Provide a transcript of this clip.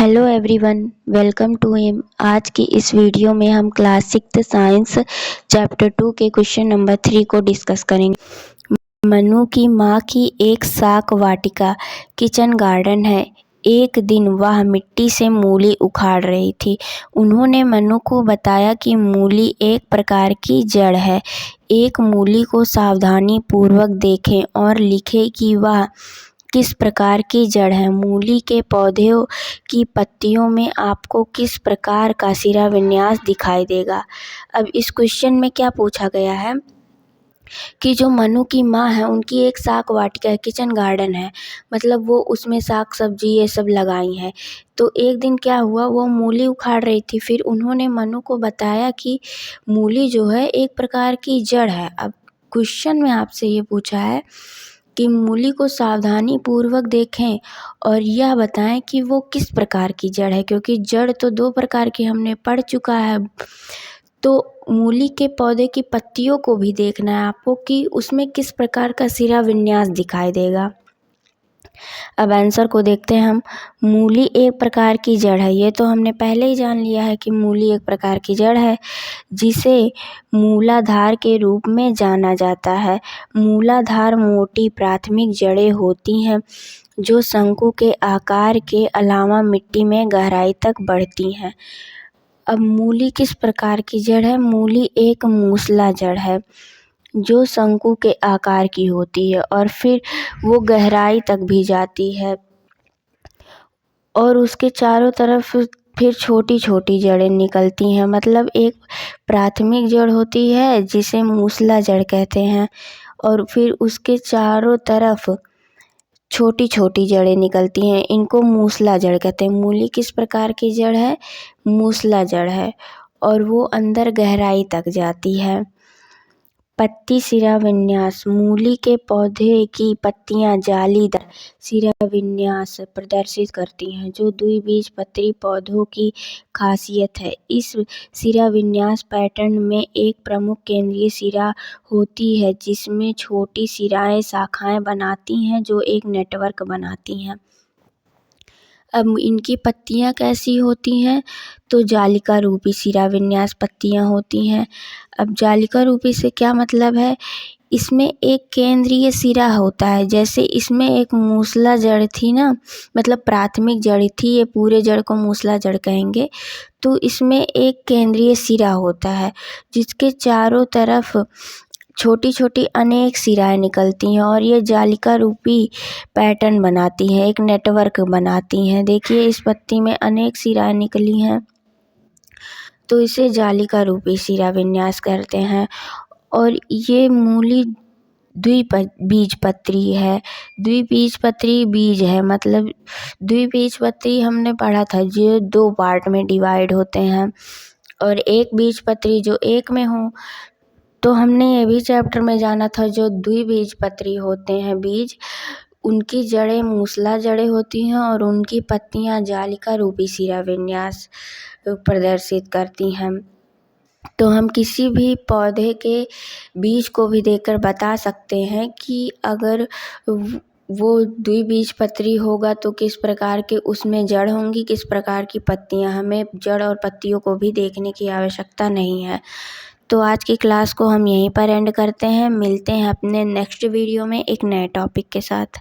Hello everyone, welcome to him. आज की इस वीडियो में हम क्लास 6 साइंस चैप्टर 2 के क्वेश्चन नंबर 3 को डिस्कस करेंगे। मनु की माँ की एक शाक वाटिका किचन गार्डन है। एक दिन वह मिट्टी से मूली उखाड़ रही थी। उन्होंने मनु को बताया कि मूली एक प्रकार की जड़ है। एक मूली को सावधानी पूर्वक देखें और लिखें कि वह किस प्रकार की जड़ है। मूली के पौधों की पत्तियों में आपको किस प्रकार का सिरा विन्यास दिखाई देगा। अब इस क्वेश्चन में क्या पूछा गया है कि जो मनु की माँ है उनकी एक शाक वाटिका है, किचन गार्डन है, मतलब वो उसमें साग सब्जी ये सब लगाई हैं। तो एक दिन क्या हुआ, वो मूली उखाड़ रही थी। फिर उन्होंने मनु को बताया कि मूली जो है एक प्रकार की जड़ है। अब क्वेश्चन में आपसे ये पूछा है कि मूली को सावधानी पूर्वक देखें और यह बताएं कि वो किस प्रकार की जड़ है, क्योंकि जड़ तो दो प्रकार की हमने पढ़ चुका है। तो मूली के पौधे की पत्तियों को भी देखना है आपको कि उसमें किस प्रकार का सिरा विन्यास दिखाई देगा। अब आंसर को देखते हैं हम। मूली एक प्रकार की जड़ है, ये तो हमने पहले ही जान लिया है कि मूली एक प्रकार की जड़ है जिसे मूलाधार के रूप में जाना जाता है। मूलाधार मोटी प्राथमिक जड़ें होती हैं जो शंकु के आकार के अलावा मिट्टी में गहराई तक बढ़ती हैं। अब मूली किस प्रकार की जड़ है? मूली एक मूसला जड़ है जो शंकु के आकार की होती है और फिर वो गहराई तक भी जाती है और उसके चारों तरफ फिर छोटी छोटी जड़ें निकलती हैं। मतलब एक प्राथमिक जड़ होती है जिसे मूसला जड़ कहते हैं और फिर उसके चारों तरफ छोटी छोटी जड़ें निकलती हैं, इनको मूसला जड़ कहते हैं। मूली किस प्रकार की जड़ है? मूसला जड़ है और वो अंदर गहराई तक जाती है। पत्ती सिरा विन्यास। मूली के पौधे की पत्तियां जालीदार सिरा विन्यास प्रदर्शित करती हैं जो द्विबीजपत्री पौधों की खासियत है। इस सिरा विन्यास पैटर्न में एक प्रमुख केंद्रीय सिरा होती है जिसमें छोटी सिराएं शाखाएं बनाती हैं जो एक नेटवर्क बनाती हैं। अब इनकी पत्तियां कैसी होती हैं? तो जालिका रूपी सिरा विन्यास पत्तियां होती हैं। अब जालिका रूपी से क्या मतलब है? इसमें एक केंद्रीय सिरा होता है। जैसे इसमें एक मूसला जड़ थी ना, मतलब प्राथमिक जड़ थी, ये पूरे जड़ को मूसला जड़ कहेंगे। तो इसमें एक केंद्रीय सिरा होता है जिसके चारों तरफ छोटी छोटी अनेक सिराएं निकलती हैं और ये जालिका रूपी पैटर्न बनाती हैं, एक नेटवर्क बनाती हैं। देखिए इस पत्ती में अनेक सिराएं निकली हैं तो इसे जालिका रूपी सिरा विन्यास करते हैं। और ये मूली द्विबीजपत्री है। द्विबीजपत्री बीज है, मतलब द्विबीजपत्री हमने पढ़ा था जो दो पार्ट में डिवाइड होते हैं और एक बीजपत्री जो एक में हो। तो हमने ये भी चैप्टर में जाना था जो द्विबीजपत्री होते हैं बीज, उनकी जड़ें मूसला जड़ें होती हैं और उनकी पत्तियां जालिका रूपी सिरा विन्यास प्रदर्शित करती हैं। तो हम किसी भी पौधे के बीज को भी देखकर बता सकते हैं कि अगर वो द्विबीजपत्री होगा तो किस प्रकार के उसमें जड़ होंगी, किस प्रकार की पत्तियां। हमें जड़ और पत्तियों को भी देखने की आवश्यकता नहीं है। तो आज की क्लास को हम यहीं पर एंड करते हैं। मिलते हैं अपने नेक्स्ट वीडियो में एक नए टॉपिक के साथ।